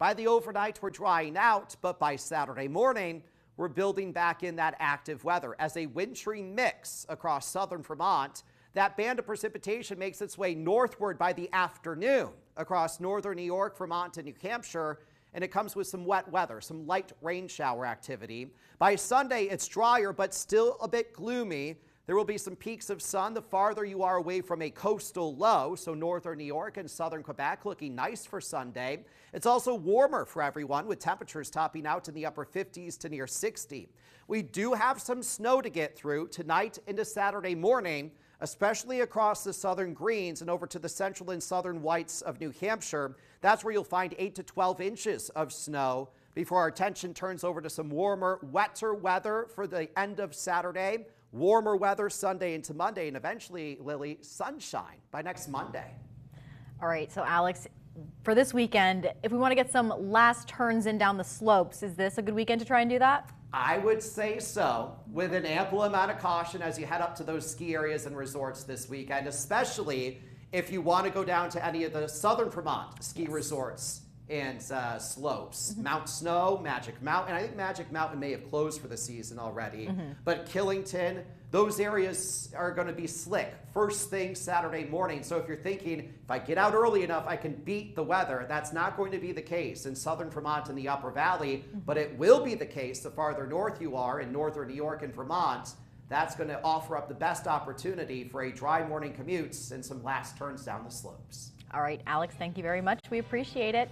By the overnight, we're drying out, but by Saturday morning, we're building back in that active weather as a wintry mix across southern Vermont. That band of precipitation makes its way northward by the afternoon across northern New York, Vermont, and New Hampshire, and it comes with some wet weather, some light rain shower activity. By Sunday, it's drier, but still a bit gloomy. There will be some peaks of sun the farther you are away from a coastal low, so northern New York and southern Quebec looking nice for Sunday. It's also warmer for everyone, with temperatures topping out in the upper 50s to near 60. We do have some snow to get through tonight into Saturday morning, especially across the southern Greens and over to the central and southern Whites of New Hampshire. That's where you'll find 8 to 12 inches of snow before our attention turns over to some warmer, wetter weather for the end of Saturday. Warmer weather Sunday into Monday, and eventually, Lily, sunshine by next Monday. All right, so Alex, for this weekend, if we want to get some last turns in down the slopes, is this a good weekend to try and do that? I would say so, with an ample amount of caution as you head up to those ski areas and resorts this weekend, especially if you want to go down to any of the southern Vermont ski resorts and slopes. Mount Snow, Magic Mountain. I think Magic Mountain may have closed for the season already, but Killington, those areas are going to be slick first thing Saturday morning. So if you're thinking, if I get out early enough, I can beat the weather, that's not going to be the case in southern Vermont and the Upper Valley, but it will be the case the farther north you are in northern New York and Vermont. That's going to offer up the best opportunity for a dry morning commute and some last turns down the slopes. All right, Alex, thank you very much. We appreciate it.